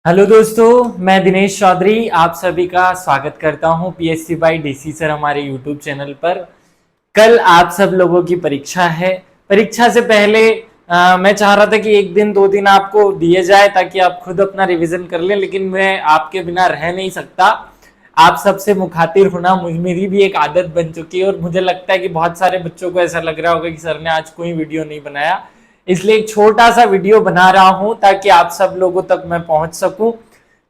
Hello दोस्तों, मैं दिनेश चौधरी आप सभी का स्वागत करता हूं पीएससी बाय डीसी सर हमारे यूट्यूब चैनल पर। कल आप सब लोगों की परीक्षा है। परीक्षा से पहले मैं चाह रहा था कि एक दिन दो दिन आपको दिए जाए ताकि आप खुद अपना रिवीजन कर लें, लेकिन मैं आपके बिना रह नहीं सकता। आप सबसे मुखातिब होना मेरी भी एक आदत बन चुकी है और मुझे लगता है कि बहुत सारे बच्चों को ऐसा लग रहा होगा कि सर ने आज कोई वीडियो नहीं बनाया, इसलिए एक छोटा सा वीडियो बना रहा हूं ताकि आप सब लोगों तक मैं पहुंच सकूं।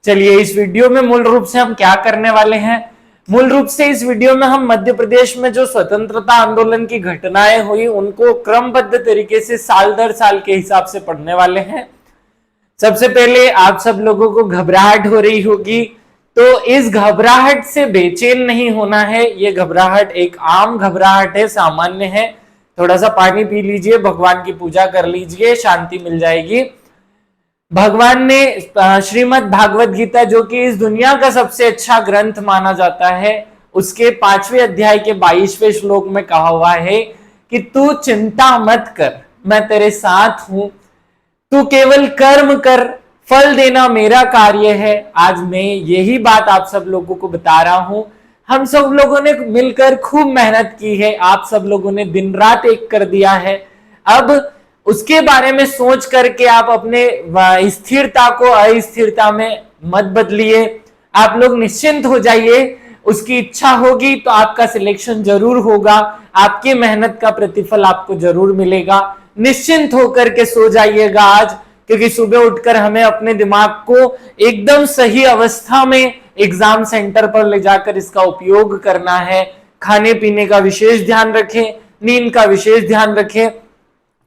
चलिए, इस वीडियो में मूल रूप से हम क्या करने वाले हैं। मूल रूप से इस वीडियो में हम मध्य प्रदेश में जो स्वतंत्रता आंदोलन की घटनाएं हुई उनको क्रमबद्ध तरीके से साल दर साल के हिसाब से पढ़ने वाले हैं। सबसे पहले आप सब लोगों को घबराहट हो रही होगी, तो इस घबराहट से बेचैन नहीं होना है। ये घबराहट एक आम घबराहट है, सामान्य है। थोड़ा सा पानी पी लीजिए, भगवान की पूजा कर लीजिए, शांति मिल जाएगी। भगवान ने श्रीमद् भागवत गीता, जो कि इस दुनिया का सबसे अच्छा ग्रंथ माना जाता है, उसके 5वें अध्याय के 22वें श्लोक में कहा हुआ है कि तू चिंता मत कर, मैं तेरे साथ हूं, तू केवल कर्म कर, फल देना मेरा कार्य है। आज मैं यही बात आप सब लोगों को बता रहा हूं। हम सब लोगों ने मिलकर खूब मेहनत की है, आप सब लोगों ने दिन रात एक कर दिया है। अब उसके बारे में सोच करके आप अपने स्थिरता को अस्थिरता में मत बदलिए। आप लोग निश्चिंत हो जाइए, उसकी इच्छा होगी तो आपका सिलेक्शन जरूर होगा, आपकी मेहनत का प्रतिफल आपको जरूर मिलेगा। निश्चिंत होकर के सो जाइएगा आज, क्योंकि सुबह उठकर हमें अपने दिमाग को एकदम सही अवस्था में एग्जाम सेंटर पर ले जाकर इसका उपयोग करना है। खाने पीने का विशेष ध्यान रखें, नींद का विशेष ध्यान रखें।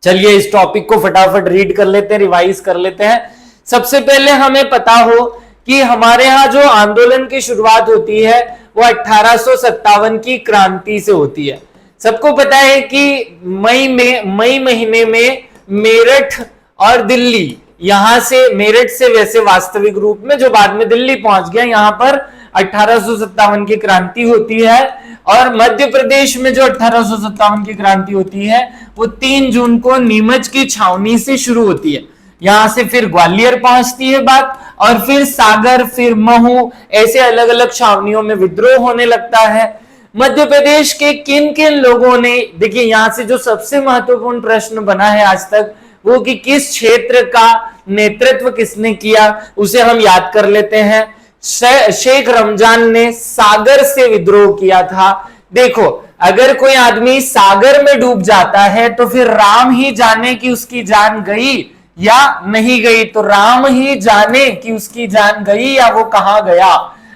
चलिए, इस टॉपिक को फटाफट रीड कर लेते हैं, रिवाइज कर लेते हैं। सबसे पहले हमें पता हो कि हमारे यहाँ जो आंदोलन की शुरुआत होती है वो 1857 की क्रांति से होती है। सबको पता है कि मई महीने में मेरठ और दिल्ली, यहां से मेरठ से वैसे वास्तविक रूप में जो बाद में दिल्ली पहुंच गया, यहां पर 1857 की क्रांति होती है। और मध्य प्रदेश में जो 1857 की क्रांति होती है वो 3 जून को नीमच की छावनी से शुरू होती है। यहां से फिर ग्वालियर पहुंचती है बात, और फिर सागर, फिर महू, ऐसे अलग अलग छावनियों में विद्रोह होने लगता है। मध्य प्रदेश के किन किन लोगों ने, देखिए यहां से जो सबसे महत्वपूर्ण प्रश्न बना है आज तक वो कि किस क्षेत्र का नेतृत्व किसने किया, उसे हम याद कर लेते हैं। शेख रमजान ने सागर से विद्रोह किया था। देखो, अगर कोई आदमी सागर में डूब जाता है तो फिर राम ही जाने कि उसकी जान गई या नहीं गई, तो राम ही जाने कि उसकी जान गई या वो कहां गया।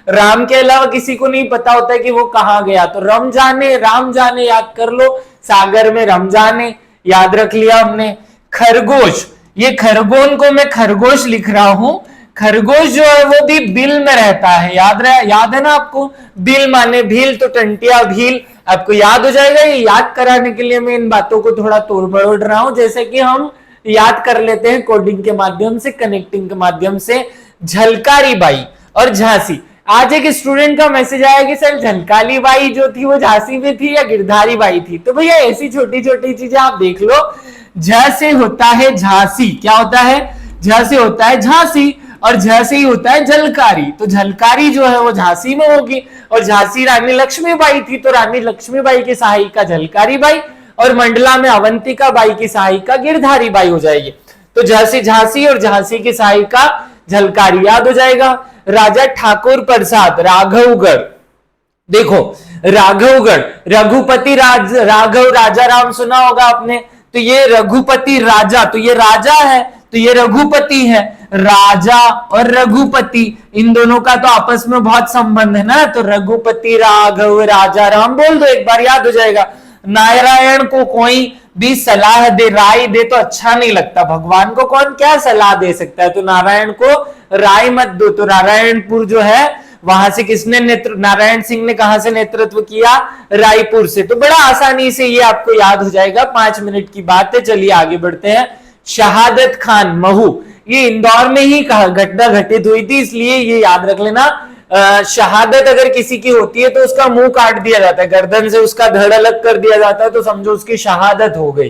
राम के अलावा किसी को नहीं पता होता है कि वो कहां गया, तो राम जाने याद कर लो, सागर में रम जाने याद रख लिया हमने। खरगोश, ये खरगोन को मैं खरगोश लिख रहा हूं। खरगोश जो है वो भी बिल में रहता है, याद है ना आपको, बिल माने भील, तो टंटिया भील आपको याद हो जाएगा। ये याद कराने के लिए मैं इन बातों को थोड़ा तोड़ मरोड़ रहा हूं, जैसे कि हम याद कर लेते हैं कोडिंग के माध्यम से, कनेक्टिंग के माध्यम से। झलकारी बाई और झांसी। आज एक स्टूडेंट का मैसेज आया कि सर झलकारी बाई जो थी वो झांसी में थी या गिरधारी बाई थी, तो भैया ऐसी छोटी छोटी चीजें आप देख लो। झ से होता है झांसी, क्या होता है, झ से होता है झांसी, और झ से ही होता है झलकारी, तो झलकारी जो है वो झांसी में होगी। और झांसी रानी लक्ष्मीबाई थी, तो रानी लक्ष्मीबाई की सहायिका झलकारी बाई, और मंडला में अवंतिका बाई की सहायिका गिरधारी बाई हो जाएगी। तो झांसी झांसी और झांसी की सहायिका झलकारी याद हो जाएगा। राजा ठाकुर प्रसाद राघवगढ़, देखो राघवगढ़, रघुपति राघव राजा राम सुना होगा आपने, तो ये रघुपति राजा, तो ये राजा है, तो ये रघुपति है। राजा और रघुपति, इन दोनों का तो आपस में बहुत संबंध है ना, तो रघुपति राघव राजा राम बोल दो, एक बार याद हो जाएगा। नारायण को कोई भी सलाह दे, राय दे तो अच्छा नहीं लगता, भगवान को कौन क्या सलाह दे सकता है, तो नारायण को राय मत दो। तो नारायणपुर जो है वहां से किसने नारायण सिंह ने कहां से नेतृत्व किया, रायपुर से। तो बड़ा आसानी से ये आपको याद हो जाएगा, 5 मिनट की बात है। चलिए आगे बढ़ते हैं। शहादत खान महू, ये इंदौर में ही घटना घटित हुई थी, इसलिए ये याद रख लेना। शहादत अगर किसी की होती है तो उसका मुंह काट दिया जाता है, गर्दन से उसका धड़ अलग कर दिया जाता है, तो समझो उसकी शहादत हो गई।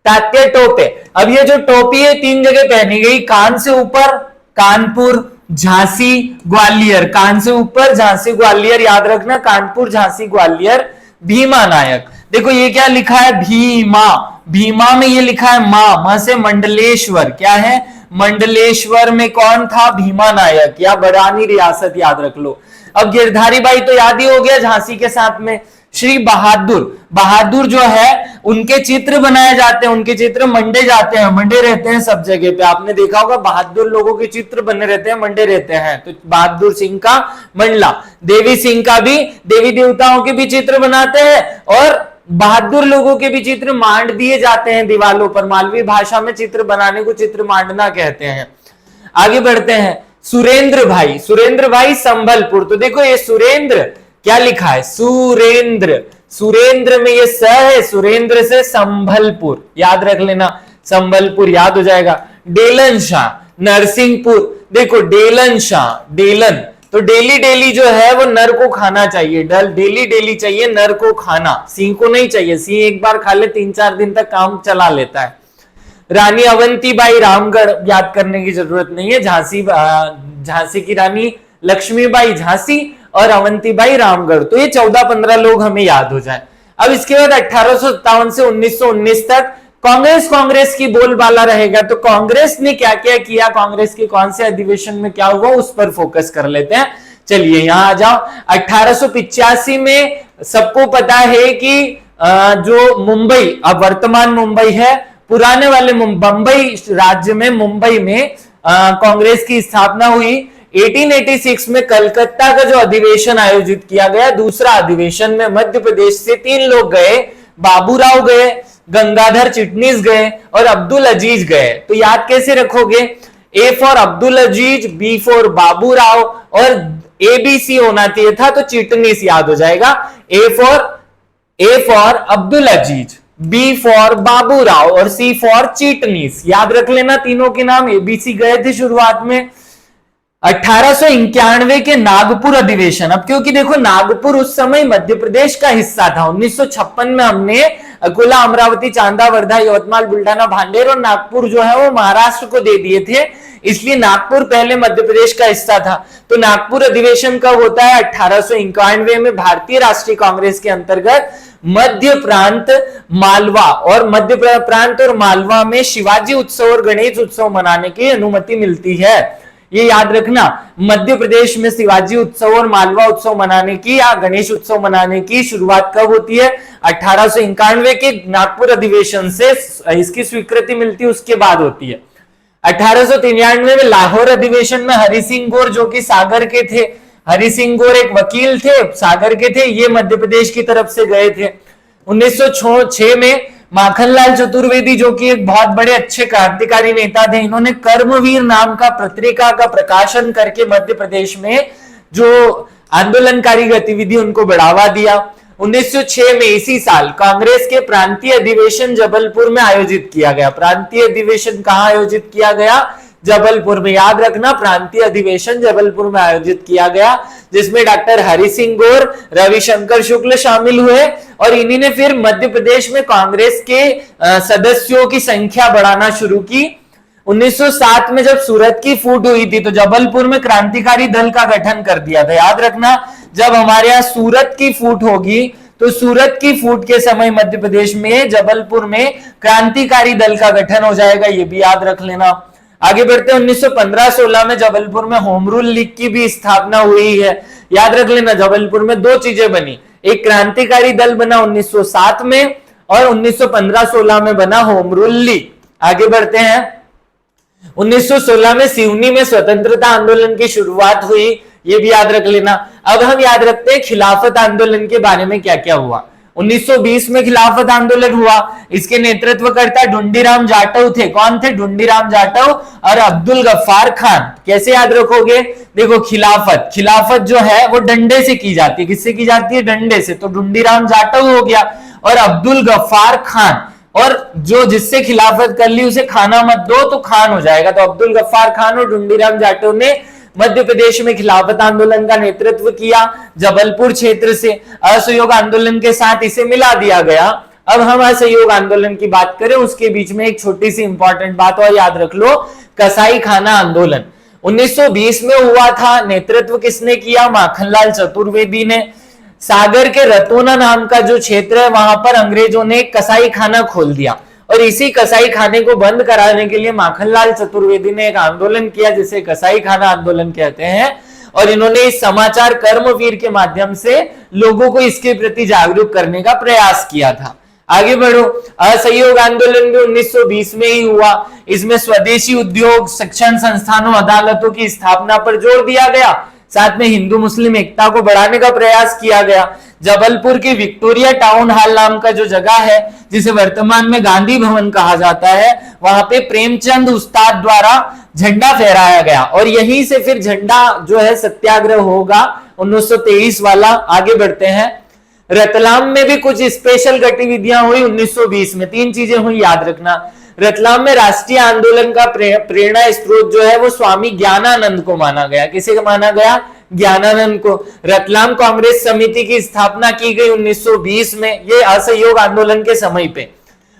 तात्या टोपे, अब ये जो टोपी है 3 जगह पहनी गई, कान से ऊपर कानपुर, झांसी ग्वालियर, कान से ऊपर झांसी ग्वालियर, याद रखना कानपुर झांसी ग्वालियर। भीमा नायक, देखो ये क्या लिखा है भीमा, भीमा में ये लिखा है मां से मंडलेश्वर, क्या है मंडलेश्वर में कौन था भीमा नायक, या बड़ानी रियासत याद रख लो। अब गिरधारी बाई तो याद ही हो गया झांसी के साथ में। श्री बहादुर, बहादुर जो है उनके चित्र बनाए जाते हैं, उनके चित्र मंडे जाते हैं, मंडे रहते हैं सब जगह पे, आपने देखा होगा बहादुर लोगों के चित्र बने रहते हैं, मंडे रहते हैं। तो बहादुर सिंह का मंडला, देवी सिंह का भी देवी देवताओं के भी चित्र बनाते हैं, और बहादुर लोगों के भी चित्र मांड दिए जाते हैं दीवालों पर। मालवी भाषा में चित्र बनाने को चित्र मांडना कहते हैं। आगे बढ़ते हैं, सुरेंद्र भाई, सुरेंद्र भाई संभलपुर। तो देखो ये सुरेंद्र क्या लिखा है सुरेंद्र, सुरेंद्र में ये स है, सुरेंद्र से संभलपुर, याद रख लेना संभलपुर याद हो जाएगा। डेलन शाह नरसिंहपुर, देखो डेलन शाह, डेलन तो डेली डेली जो है वो नर को खाना चाहिए, डेली डेली चाहिए नर को खाना, सिंह को नहीं चाहिए, सिंह एक बार खा ले 3-4 दिन तक काम चला लेता है। रानी अवंतीबाई रामगढ़, याद करने की जरूरत नहीं है, झांसी की रानी लक्ष्मीबाई झांसी और अवंतीबाई रामगढ़। तो ये 14-15 लोग हमें याद हो जाए। अब इसके बाद 1857 से 1919 तक कांग्रेस की बोलबाला रहेगा। तो कांग्रेस ने क्या क्या किया, कांग्रेस के कौन से अधिवेशन में क्या हुआ, उस पर फोकस कर लेते हैं। चलिए यहां आ जाओ। 1885 में सबको पता है कि जो मुंबई, अब वर्तमान मुंबई है, पुराने वाले बंबई राज्य में, मुंबई में कांग्रेस की स्थापना हुई। 1886 में कलकत्ता का जो अधिवेशन आयोजित किया गया, दूसरा अधिवेशन में मध्य प्रदेश से 3 लोग गए, बाबूराव गए, गंगाधर चिटनीस गए और अब्दुल अजीज गए। तो याद कैसे रखोगे, A for Abdul Aziz, B for Baburao और ABC होना चाहिए था, तो चिटनीस याद हो जाएगा। A for Abdul Aziz, B for Baburao और सी फॉर चिटनीस, याद रख लेना तीनों के नाम। ABC गए थे शुरुआत में। 1891 के नागपुर अधिवेशन, अब क्योंकि देखो नागपुर उस समय मध्य प्रदेश का हिस्सा था। 1956 में हमने अकोला, अमरावती, चांदा, वर्धा, यवतमाल, बुल्ढाना, भांडेर और नागपुर जो है वो महाराष्ट्र को दे दिए थे, इसलिए नागपुर पहले मध्य प्रदेश का हिस्सा था। तो नागपुर अधिवेशन कब होता है, 1891 में। भारतीय राष्ट्रीय कांग्रेस के अंतर्गत मध्य प्रांत, मालवा और मालवा में शिवाजी उत्सव और गणेश उत्सव मनाने की अनुमति मिलती है। ये याद रखना, मध्य प्रदेश में शिवाजी उत्सव और मालवा उत्सव मनाने की या गणेश उत्सव मनाने की शुरुआत कब होती है, 1891 के नागपुर अधिवेशन से इसकी स्वीकृति मिलती है, उसके बाद होती है। 1893 में लाहौर अधिवेशन में हरि सिंह गौर, जो कि सागर के थे, हरि सिंह गौर एक वकील थे, सागर के थे, ये मध्य प्रदेश की तरफ से गए थे। 1906 में माखनलाल चतुर्वेदी, जो कि एक बहुत बड़े अच्छे क्रांतिकारी नेता थे, इन्होंने कर्मवीर नाम का पत्रिका का प्रकाशन करके मध्य प्रदेश में जो आंदोलनकारी गतिविधि उनको बढ़ावा दिया। 1906 में इसी साल कांग्रेस के प्रांतीय अधिवेशन जबलपुर में आयोजित किया गया। प्रांतीय अधिवेशन कहां आयोजित किया गया, जबलपुर में, याद रखना प्रांतीय अधिवेशन जबलपुर में आयोजित किया गया, जिसमें डॉक्टर हरि सिंह गौर, रविशंकर शुक्ल शामिल हुए और इन्हीं ने फिर मध्य प्रदेश में कांग्रेस के सदस्यों की संख्या बढ़ाना शुरू की। 1907 में जब सूरत की फूट हुई थी तो जबलपुर में क्रांतिकारी दल का गठन कर दिया था। याद रखना, जब हमारे यहाँ सूरत की फूट होगी तो सूरत की फूट के समय मध्य प्रदेश में जबलपुर में क्रांतिकारी दल का गठन हो जाएगा, ये भी याद रख लेना। आगे बढ़ते हैं, 1915-16 में जबलपुर में होम रूल लीग की भी स्थापना हुई है। याद रख लेना, जबलपुर में 2 चीजें बनी, एक क्रांतिकारी दल बना 1907 में और 1915-16 में बना होम रूल लीग। आगे बढ़ते हैं, 1916 में सिवनी में स्वतंत्रता आंदोलन की शुरुआत हुई, ये भी याद रख लेना। अब हम याद रखते हैं खिलाफत आंदोलन के बारे में क्या क्या हुआ। 1920 में खिलाफत आंदोलन हुआ, इसके नेतृत्वकर्ता ढूंढीराम जाटव थे। कौन थे, ढूंढीराम जाटव और अब्दुल गफ्फार खान। कैसे याद रखोगे, देखो खिलाफत जो है वो डंडे से की जाती है, किससे की जाती है, डंडे से। तो ढूंढीराम जाटव हो गया और अब्दुल गफ्फार खान, और जो जिससे खिलाफत कर ली उसे खाना मत दो तो खान हो जाएगा। तो अब्दुल गफ्फार खान और ढूंढीराम जाटव ने मध्य प्रदेश में खिलाफत आंदोलन का नेतृत्व किया। जबलपुर क्षेत्र से असहयोग आंदोलन के साथ इसे मिला दिया गया। अब हम असहयोग आंदोलन की बात करें, उसके बीच में एक छोटी सी इंपॉर्टेंट बात और याद रख लो, कसाई खाना आंदोलन। 1920 में हुआ था। नेतृत्व किसने किया? माखनलाल चतुर्वेदी ने। सागर के रतोना नाम का जो क्षेत्र है वहां पर अंग्रेजों ने एक कसाई खाना खोल दिया और इसी कसाई खाने को बंद कराने के लिए माखनलाल चतुर्वेदी ने एक आंदोलन किया जिसे कसाई खाना आंदोलन कहते हैं। और इन्होंने इस समाचार कर्मवीर के माध्यम से लोगों को इसके प्रति जागरूक करने का प्रयास किया था। आगे बढ़ो। असहयोग आंदोलन भी 1920 में ही हुआ। इसमें स्वदेशी उद्योग, शिक्षण संस्थानों, अदालतों की स्थापना पर जोर दिया गया। साथ में हिंदू मुस्लिम एकता को बढ़ाने का प्रयास किया गया। जबलपुर की विक्टोरिया टाउन हॉल नाम का जो जगह है जिसे वर्तमान में गांधी भवन कहा जाता है, वहां पे प्रेमचंद उस्ताद द्वारा झंडा फहराया गया और यहीं से फिर झंडा जो है सत्याग्रह होगा 1923 वाला। आगे बढ़ते हैं। रतलाम में भी कुछ स्पेशल गतिविधियां हुई 1920 में। 3 चीजें हुई, याद रखना। रतलाम में राष्ट्रीय आंदोलन का प्रेरणा स्रोत जो है वो स्वामी ज्ञानानंद को माना गया। किसे माना गया? ज्ञानानंद को। रतलाम कांग्रेस समिति की स्थापना की गई 1920 में, ये असहयोग आंदोलन के समय पे।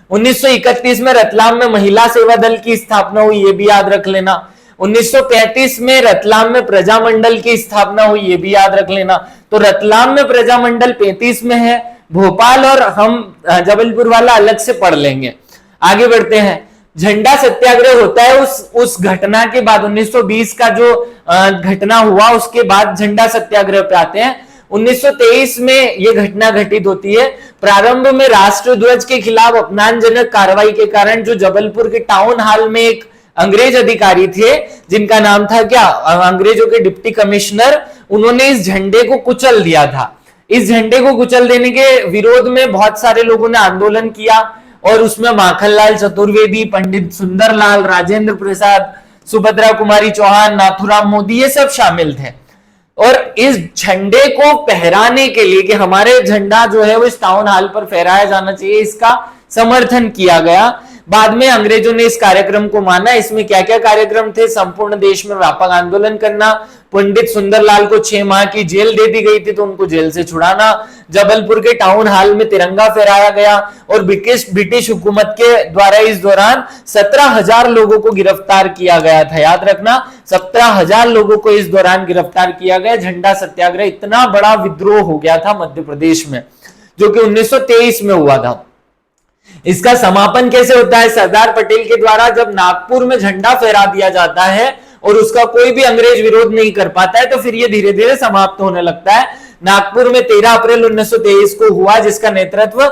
1931 में रतलाम में महिला सेवा दल की स्थापना हुई, ये भी याद रख लेना। 1935 में रतलाम में प्रजामंडल की स्थापना हुई, ये भी याद रख लेना। तो रतलाम में प्रजामंडल 35 में है, भोपाल और हम जबलपुर वाला अलग से पढ़ लेंगे। आगे बढ़ते हैं। झंडा सत्याग्रह होता है उस घटना के बाद। 1920 का जो घटना हुआ उसके बाद झंडा सत्याग्रह पे आते हैं। 1923 में यह घटना घटित होती है। प्रारंभ में राष्ट्रध्वज के खिलाफ अपमानजनक कार्रवाई के कारण जो जबलपुर के टाउन हॉल में एक अंग्रेज अधिकारी थे जिनका नाम था क्या? अंग्रेजों के डिप्टी कमिश्नर, उन्होंने इस झंडे को कुचल दिया था। इस झंडे को कुचल देने के विरोध में बहुत सारे लोगों ने आंदोलन किया और उसमें माखनलाल चतुर्वेदी, पंडित सुंदरलाल, राजेंद्र प्रसाद, सुभद्रा कुमारी चौहान, नाथुराम मोदी, ये सब शामिल थे। और इस झंडे को फहराने के लिए कि हमारे झंडा जो है वो इस टाउन हॉल पर फहराया जाना चाहिए, इसका समर्थन किया गया। बाद में अंग्रेजों ने इस कार्यक्रम को माना। इसमें क्या क्या कार्यक्रम थे? संपूर्ण देश में व्यापक आंदोलन करना, पंडित सुंदरलाल को 6 माह की जेल दे दी गई थी तो उनको जेल से छुड़ाना, जबलपुर के टाउन हॉल में तिरंगा फहराया गया और ब्रिटिश हुकूमत के द्वारा इस दौरान 17,000 लोगों को गिरफ्तार किया गया था। याद रखना, 17,000 लोगों को इस दौरान गिरफ्तार किया गया। झंडा सत्याग्रह, इतना बड़ा विद्रोह हो गया था मध्य प्रदेश में जो कि 1923 में हुआ था। इसका समापन कैसे होता है? सरदार पटेल के द्वारा जब नागपुर में झंडा फहरा दिया जाता है और उसका कोई भी अंग्रेज विरोध नहीं कर पाता है तो फिर ये धीरे धीरे समाप्त होने लगता है। नागपुर में 13 अप्रैल 1923 को हुआ जिसका नेतृत्व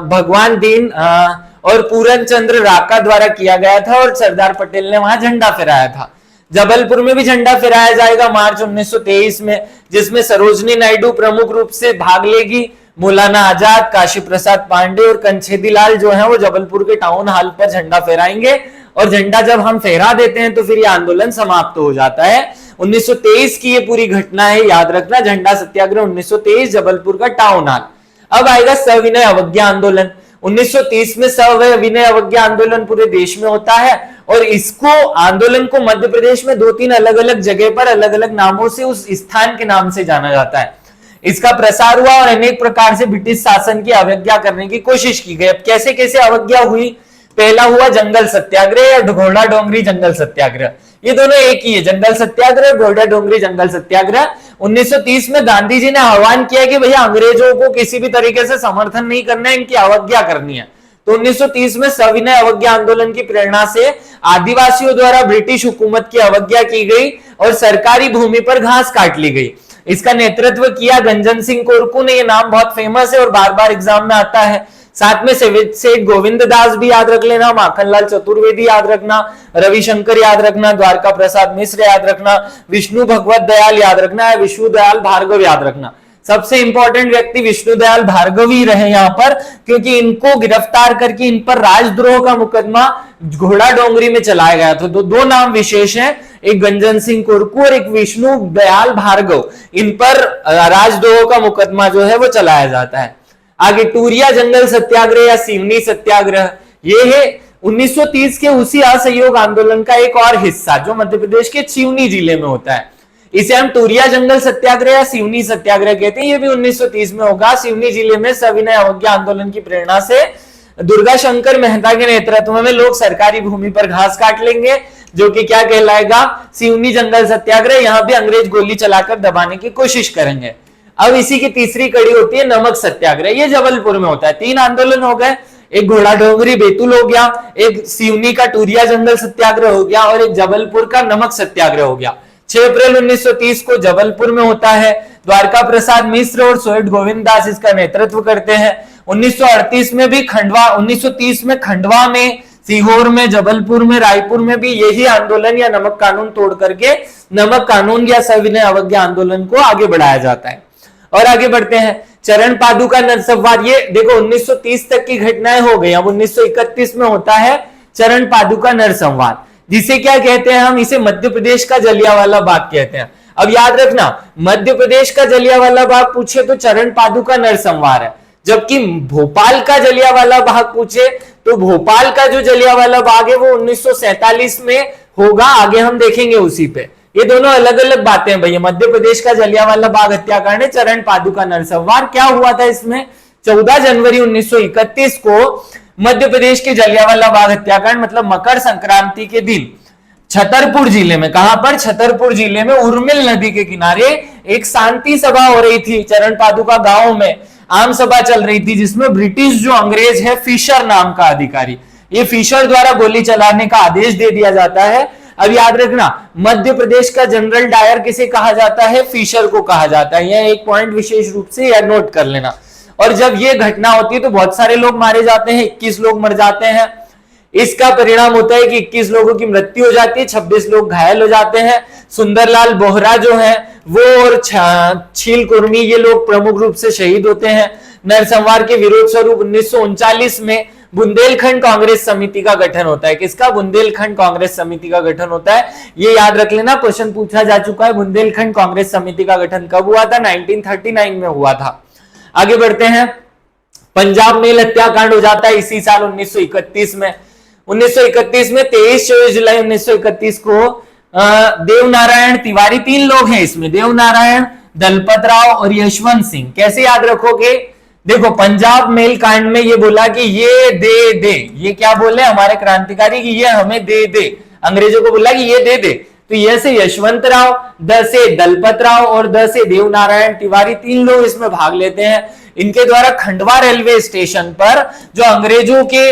भगवान दीन और पूरन चंद्र राका द्वारा किया गया था और सरदार पटेल ने वहां झंडा फहराया था। जबलपुर में भी झंडा फहराया जाएगा मार्च 1923 में, जिसमें सरोजनी नायडू प्रमुख रूप से भाग लेगी। मौलाना आजाद, काशी प्रसाद पांडे और कंछेदीलाल जो है वो जबलपुर के टाउन हॉल पर झंडा फहराएंगे और झंडा जब हम फहरा देते हैं तो फिर ये आंदोलन समाप्त हो जाता है। 1923 की ये पूरी घटना है, याद रखना। झंडा सत्याग्रह 1923, जबलपुर का टाउन हॉल। अब आएगा सविनय अवज्ञा आंदोलन। 1930 में सविनय अवज्ञा आंदोलन पूरे देश में होता है और इसको आंदोलन को मध्य प्रदेश में 2-3 अलग अलग जगह पर अलग अलग नामों से उस स्थान के नाम से जाना जाता है। इसका प्रसार हुआ और अनेक प्रकार से ब्रिटिश शासन की अवज्ञा करने की कोशिश की गई। अब कैसे कैसे अवज्ञा हुई? पहला हुआ जंगल सत्याग्रह या घोड़ा डोंगरी जंगल सत्याग्रह। ये दोनों एक ही है, जंगल सत्याग्रह, घोड़ा डोंगरी जंगल सत्याग्रह। 1930 में गांधी जी ने आह्वान किया कि भैया अंग्रेजों को किसी भी तरीके से समर्थन नहीं करना है, इनकी अवज्ञा करनी है। तो 1930 में सविनय अवज्ञा आंदोलन की प्रेरणा से आदिवासियों द्वारा ब्रिटिश हुकूमत की अवज्ञा की गई और सरकारी भूमि पर घास काट ली गई। इसका नेतृत्व किया गंजन सिंह कोरकू ने। ये नाम बहुत फेमस है और बार बार एग्जाम में आता है। साथ में सेठ गोविंद दास भी याद रख लेना, माखनलाल चतुर्वेदी याद रखना, रविशंकर याद रखना, द्वारका प्रसाद मिश्र याद रखना, विष्णु भगवत दयाल याद रखना है, विष्णु दयाल भार्गव याद रखना। सबसे इंपॉर्टेंट व्यक्ति विष्णु दयाल भार्गव ही रहे यहाँ पर, क्योंकि इनको गिरफ्तार करके इन पर राजद्रोह का मुकदमा घोड़ा डोंगरी में चलाया गया था। तो दो नाम विशेष हैं, एक गंजन सिंह कुरकू और एक विष्णु दयाल भार्गव। इन पर राजद्रोह का मुकदमा जो है वो चलाया जाता है। आगे टूरिया जंगल सत्याग्रह या सिवनी सत्याग्रह, ये है 1930 के उसी असहयोग आंदोलन का एक और हिस्सा जो मध्य प्रदेश के सिवनी जिले में होता है। इसे हम टूरिया जंगल सत्याग्रह या सिवनी सत्याग्रह कहते हैं। ये भी 1930 में होगा। सिवनी जिले में सविनय अवज्ञा आंदोलन की प्रेरणा से दुर्गा शंकर मेहता के नेतृत्व में लोग सरकारी भूमि पर घास काट लेंगे। जो कि क्या कहलाएगा, सिवनी जंगल सत्याग्रह। यहां पे अंग्रेज गोली चलाकर दबाने की कोशिश करेंगे। अब इसी की तीसरी कड़ी होती है नमक सत्याग्रह, ये जबलपुर में होता है। 3 आंदोलन हो गए, एक घोड़ा डोंगरी बैतूल हो गया, एक सिवनी का टूरिया जंगल सत्याग्रह हो गया और एक जबलपुर का नमक सत्याग्रह हो गया। 6 अप्रैल 1930 को जबलपुर में होता है। द्वारका प्रसाद मिश्र और सोहेट गोविंद दास इसका नेतृत्व करते हैं। 1938 में भी खंडवा, 1930 में खंडवा में, सीहोर में, जबलपुर में, रायपुर में भी यही आंदोलन या नमक कानून तोड़ करके नमक कानून या सविनय अवज्ञा आंदोलन को आगे बढ़ाया जाता है। और आगे बढ़ते हैं, चरण पादुका नरसंवार। ये देखो 1930 तक की घटनाएं हो गई। अब 1931 में होता है चरण पादुका नरसंवार, जिसे क्या कहते हैं, हम इसे मध्य प्रदेश का जलियांवाला बाग कहते हैं। अब याद रखना, मध्य प्रदेश का जलियांवाला बाग पूछे तो चरण पादुका नरसंवार है, जबकि भोपाल का जलियांवाला बाग पूछे तो भोपाल का जो जलियांवाला बाग है वो 1947 में होगा। आगे हम देखेंगे उसी पे। ये दोनों अलग अलग बातें हैं भैया। मध्य प्रदेश का जलियांवाला बाग हत्याकांड है, चरण पादुका नरसंवार क्या हुआ था इसमें, 14 जनवरी 1931 को मध्य प्रदेश के जलियांवाला बाग हत्याकांड, मतलब मकर संक्रांति के दिन छतरपुर जिले में, कहां पर, छतरपुर जिले में उर्मिल नदी के किनारे एक शांति सभा हो रही थी। चरण पादुका गांव में आम सभा चल रही थी, जिसमें ब्रिटिश जो अंग्रेज है, फिशर नाम का अधिकारी, ये फिशर द्वारा गोली चलाने का आदेश दे दिया जाता है। अब याद रखना, मध्य प्रदेश का जनरल डायर किसे कहा जाता है, फिशर को कहा जाता है। यह एक पॉइंट विशेष रूप से याद नोट कर लेना। और जब ये घटना होती है तो बहुत सारे लोग मारे जाते हैं, 21 लोग मर जाते हैं। इसका परिणाम होता है कि 21 लोगों की मृत्यु हो जाती है, 26 लोग घायल हो जाते हैं। सुंदरलाल बोहरा जो है वो और छील कुर्मी, ये लोग प्रमुख रूप से शहीद होते हैं। नरसंवार के विरोध स्वरूप 1939 में बुंदेलखंड कांग्रेस समिति का गठन होता है। किसका, बुंदेलखंड कांग्रेस समिति का गठन होता है। ये याद रख लेना, क्वेश्चन पूछा जा चुका है। बुंदेलखंड कांग्रेस समिति का गठन कब हुआ था, 1939 में हुआ था। आगे बढ़ते हैं, पंजाब मेल हत्याकांड हो जाता है इसी साल 1931 में। 1931 में 23-24 जुलाई 1931 को देवनारायण तिवारी, 3 लोग हैं इसमें, देवनारायण, दलपत राव और यशवंत सिंह। कैसे याद रखोगे, देखो पंजाब मेल कांड में ये बोला कि ये दे, ये क्या बोले हमारे क्रांतिकारी कि ये हमें दे, अंग्रेजों को बोला कि ये दे। तो ये से यशवंत राव, द से दलपत राव और द से देवनारायण तिवारी, 3 लोग इसमें भाग लेते हैं। इनके द्वारा खंडवा रेलवे स्टेशन पर जो अंग्रेजों के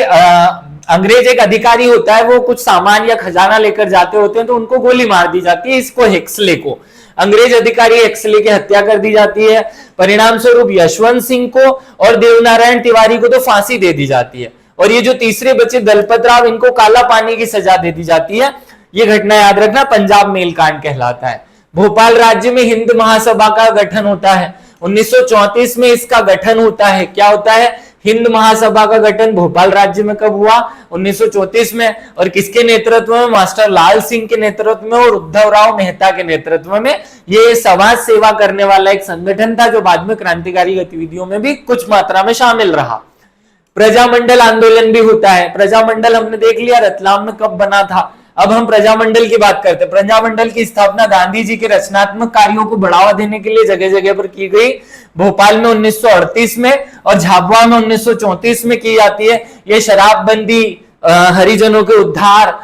अंग्रेज एक अधिकारी होता है, वो कुछ सामान या खजाना लेकर जाते होते हैं, तो उनको गोली मार दी जाती है। इसको हेक्सले को, अंग्रेज अधिकारी हेक्सले की हत्या कर दी जाती है। परिणाम स्वरूप यशवंत सिंह को और देवनारायण तिवारी को तो फांसी दे दी जाती है, और ये जो तीसरे बच्चे दलपत राव, इनको काला पानी की सजा दे दी जाती है। ये घटना याद रखना, पंजाब मेल कांड कहलाता है। भोपाल राज्य में हिंद महासभा का गठन होता है 1934 में, इसका गठन होता है। क्या होता है, हिंद महासभा का गठन भोपाल राज्य में कब हुआ, 1934 में। और किसके नेतृत्व में, मास्टर लाल सिंह के नेतृत्व में और उद्धव राव मेहता के नेतृत्व में। ये समाज सेवा करने वाला एक संगठन था, जो बाद में क्रांतिकारी गतिविधियों में भी कुछ मात्रा में शामिल रहा। प्रजामंडल आंदोलन भी होता है। प्रजामंडल हमने देख लिया रतलाम में कब बना था। अब हम प्रजामंडल की बात करते हैं। प्रजामंडल की स्थापना गांधी जी के रचनात्मक कार्यों को बढ़ावा देने के लिए जगह जगह पर की गई। भोपाल में 1938 में और झाबुआ में 1934 में की जाती है। ये शराबबंदी, हरिजनों के उद्धार,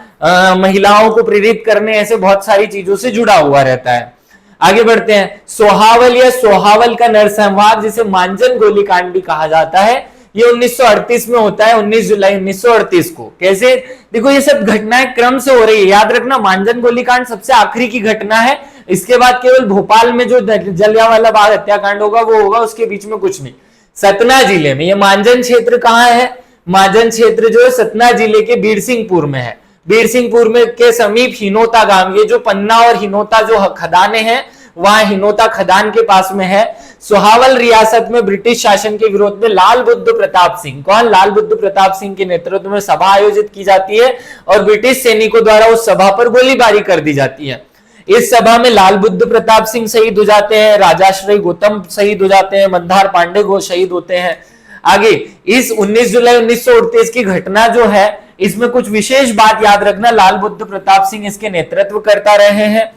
महिलाओं को प्रेरित करने, ऐसे बहुत सारी चीजों से जुड़ा हुआ रहता है। आगे बढ़ते हैं, सोहावल या सोहावल का नरसंहार, जिसे मांजन गोलीकांड भी कहा जाता है, ये 1938 में होता है, 19 जुलाई 1938 को। कैसे, देखो ये सब घटनाएं क्रम से हो रही है। याद रखना, मांजन गोलीकांड सबसे आखिरी की घटना है। इसके बाद केवल भोपाल में जो जलियांवाला बाग हत्याकांड होगा वो होगा, उसके बीच में कुछ नहीं। सतना जिले में ये मांजन क्षेत्र कहां है, मांजन क्षेत्र जो है सतना जिले के बीरसिंहपुर में है। बीरसिंहपुर में के समीप हिनोता गांव, ये जो पन्ना और हिनोता जो खदाने हैं, वहां हिनोता खदान के पास में है। सोहावल रियासत में ब्रिटिश शासन के विरोध में लाल बुद्ध प्रताप सिंह, कौन, लाल बुद्ध प्रताप सिंह के नेतृत्व में सभा आयोजित की जाती है और ब्रिटिश सैनिकों द्वारा उस सभा पर गोलीबारी कर दी जाती है। इस सभा में लाल बुद्ध प्रताप सिंह शहीद हो जाते हैं, राजाश्रय गौतम शहीद हो जाते हैं, मंदार पांडे शहीद होते हैं। आगे इस 19 जुलाई 1938 की घटना जो है, इसमें कुछ विशेष बात याद रखना, लाल बुद्ध प्रताप सिंह इसके नेतृत्व करता रहे हैं।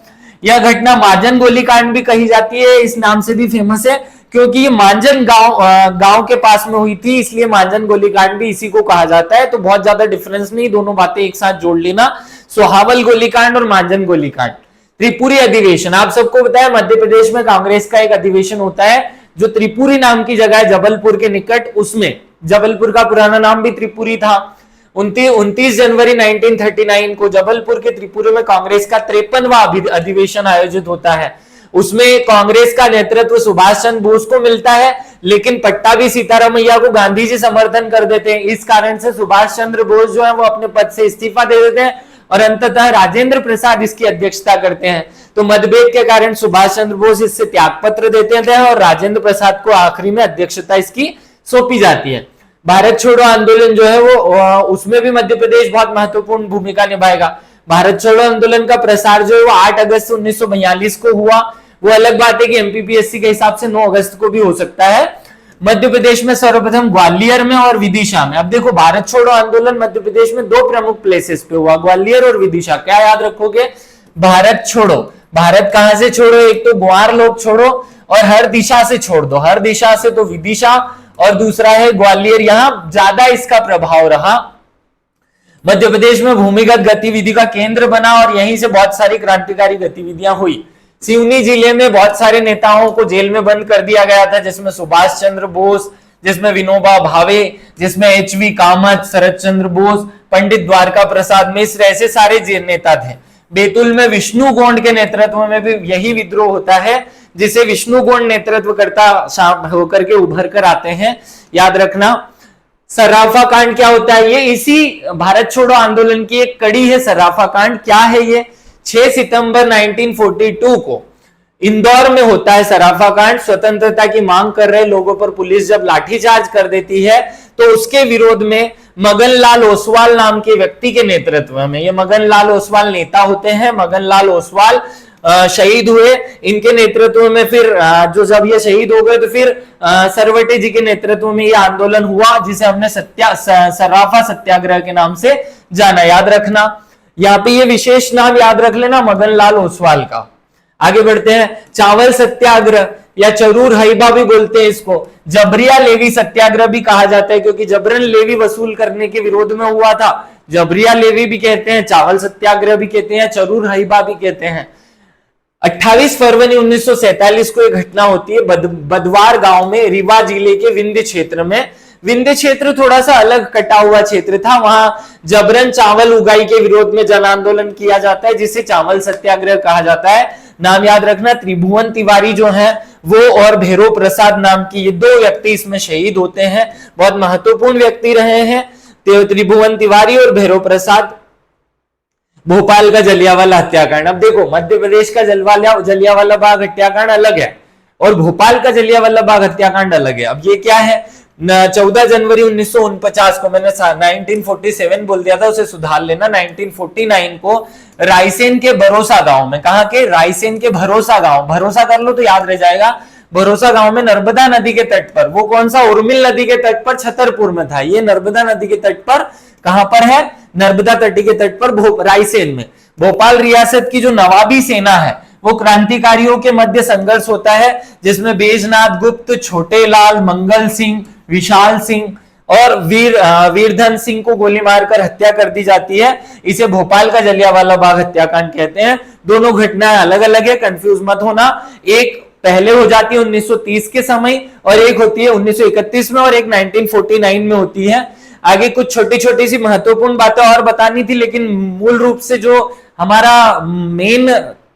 यह घटना मांजन गोलीकांड भी कही जाती है, इस नाम से भी फेमस है, क्योंकि ये मांजन गांव के पास में हुई थी, इसलिए मांजन गोलीकांड भी इसी को कहा जाता है। तो बहुत ज्यादा डिफरेंस नहीं, दोनों बातें एक साथ जोड़ लेना। सोहावल गोलीकांड और मांजन गोलीकांड। त्रिपुरी अधिवेशन, आप सबको पता है मध्य प्रदेश में कांग्रेस का एक अधिवेशन होता है जो त्रिपुरी नाम की जगह है जबलपुर के निकट, उसमें जबलपुर का पुराना नाम भी त्रिपुरी था। 29 जनवरी 1939 को जबलपुर के त्रिपुरा में कांग्रेस का 53वां अधिवेशन आयोजित होता है। उसमें कांग्रेस का नेतृत्व सुभाष चंद्र बोस को मिलता है, लेकिन पट्टाभी सीतारामैया को गांधी जी समर्थन कर देते हैं। इस कारण से सुभाष चंद्र बोस जो है वो अपने पद से इस्तीफा दे देते हैं और अंततः राजेंद्र प्रसाद इसकी अध्यक्षता करते हैं। तो मतभेद के कारण सुभाष चंद्र बोस इससे त्याग पत्र देते हैं और राजेंद्र प्रसाद को आखिरी में अध्यक्षता इसकी सौंपी जाती है। भारत छोड़ो आंदोलन जो है वो उसमें भी मध्य प्रदेश बहुत महत्वपूर्ण भूमिका निभाएगा। भारत छोड़ो आंदोलन का प्रसार जो है वो 8 अगस्त 1942 को हुआ। वो अलग बात है कि एमपीपीएससी के हिसाब से 9 अगस्त को भी हो सकता है। मध्य प्रदेश में सर्वप्रथम ग्वालियर में और विदिशा में। अब देखो, भारत छोड़ो आंदोलन मध्य प्रदेश में 2 प्रमुख प्लेसेस पे हुआ, ग्वालियर और विदिशा। क्या याद रखोगे? भारत छोड़ो, भारत कहां से छोड़ो? एक तो ग्वार लोग छोड़ो और हर दिशा से छोड़ दो। हर दिशा से तो विदिशा और दूसरा है ग्वालियर। यहां ज्यादा इसका प्रभाव रहा। मध्य प्रदेश में भूमिगत गतिविधि का केंद्र बना और यहीं से बहुत सारी क्रांतिकारी गतिविधियां हुई। सिवनी जिले में बहुत सारे नेताओं को जेल में बंद कर दिया गया था, जिसमें सुभाष चंद्र बोस, जिसमें विनोबा भावे, जिसमें एचवी कामत, शरद चंद्र बोस, पंडित द्वारका प्रसाद मिश्र, ऐसे सारे नेता थे। बैतूल में विष्णु गोंड के नेतृत्व में भी यही विद्रोह होता है, जिसे विष्णु गोंड नेतृत्व करता होकर के उभर कर आते हैं, याद रखना। सर्राफा कांड क्या होता है? ये इसी भारत छोड़ो आंदोलन की एक कड़ी है। सर्राफा कांड क्या है? ये 6 सितंबर 1942 को इंदौर में होता है सर्राफा कांड। स्वतंत्रता की मांग कर रहे लोगों पर पुलिस जब लाठीचार्ज कर देती है तो उसके विरोध में मगन लाल ओसवाल नाम के व्यक्ति के नेतृत्व में, ये मगन लाल ओसवाल नेता होते हैं, मगन लाल ओसवाल शहीद हुए। इनके नेतृत्व में फिर जो जब ये शहीद हो गए तो फिर सरवटे जी के नेतृत्व में ये आंदोलन हुआ, जिसे हमने सर्राफा सत्याग्रह के नाम से जाना, याद रखना। यहाँ पे ये विशेष नाम याद रख लेना, मगन लाल ओसवाल का। आगे बढ़ते हैं। चावल सत्याग्रह या चरूर हईबा भी बोलते हैं इसको। जबरिया लेवी सत्याग्रह भी कहा जाता है, क्योंकि जबरन लेवी वसूल करने के विरोध में हुआ था। जबरिया लेवी भी कहते हैं, चावल सत्याग्रह भी कहते हैं, चरूर हईबा भी कहते हैं। 28 फरवरी 1947 को एक घटना होती है बदवार गांव में, रीवा जिले के विंध्य क्षेत्र में। विंध्य क्षेत्र थोड़ा सा अलग कटा हुआ क्षेत्र था। वहां जबरन चावल उगाई के विरोध में जन आंदोलन किया जाता है, जिसे चावल सत्याग्रह कहा जाता है। नाम याद रखना, त्रिभुवन तिवारी जो हैं वो और भैरव प्रसाद नाम की ये 2 व्यक्ति इसमें शहीद होते हैं। बहुत महत्वपूर्ण व्यक्ति रहे हैं त्रिभुवन तिवारी और भैरव प्रसाद। भोपाल का जलियांवाला हत्याकांड। अब देखो, मध्य प्रदेश का जलियांवाला बाग हत्याकांड अलग है और भोपाल का जलियांवाला बाग हत्याकांड अलग है। अब ये क्या है? 14 जनवरी 1949 को, मैंने 1947 बोल दिया था, उसे सुधार लेना। 1949 को रायसेन के भरोसा गांव में, कहा के? रायसेन के भरोसा गांव, भरोसा कर लो तो याद रह जाएगा। भरोसा गांव में नर्मदा नदी के तट पर, वो कौन सा? उर्मिल नदी के तट पर, छतरपुर में था। ये नर्मदा नदी के तट पर, कहां पर है? नर्मदा तटी के तट पर रायसेन में। भोपाल रियासत की जो नवाबी सेना है वो क्रांतिकारियों के मध्य संघर्ष होता है, जिसमें बैजनाथ गुप्त, छोटे लाल, मंगल सिंह, विशाल सिंह और वीरधन सिंह को गोली मारकर हत्या कर दी जाती है। इसे भोपाल का जलियांवाला बाग हत्याकांड कहते हैं। दोनों घटनाएं अलग अलग है, कंफ्यूज मत होना। एक पहले हो जाती है 1930 के समय और एक होती है 1931 में और एक 1949 में होती है। आगे कुछ छोटी छोटी सी महत्वपूर्ण बातें और बतानी थी, लेकिन मूल रूप से जो हमारा मेन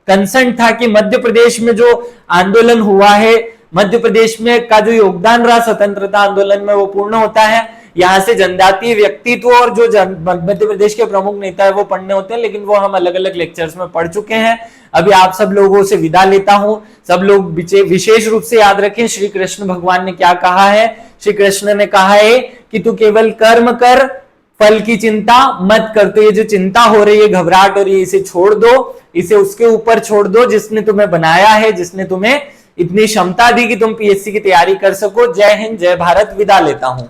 कंसर्न था कि मध्य प्रदेश में जो आंदोलन हुआ है, मध्य प्रदेश में का जो योगदान रहा स्वतंत्रता आंदोलन में, वो पूर्ण होता है। यहाँ से जनजातीय व्यक्तित्व और जो मध्य प्रदेश के प्रमुख नेता है वो पढ़ने होते हैं, लेकिन वो हम अलग अलग लेक्चर्स में पढ़ चुके हैं। अभी आप सब लोगों से विदा लेता हूं। सब लोग विशेष रूप से याद रखें श्री कृष्ण भगवान ने क्या कहा है। श्री कृष्ण ने कहा है कि तू केवल कर्म कर, फल की चिंता मत कर। तो ये जो चिंता हो रही है, घबराहट हो रही है, इसे छोड़ दो, इसे उसके ऊपर छोड़ दो जिसने तुम्हें बनाया है, जिसने तुम्हें इतनी क्षमता दी कि तुम पीएससी की तैयारी कर सको। जय हिंद, जय भारत। विदा लेता हूं।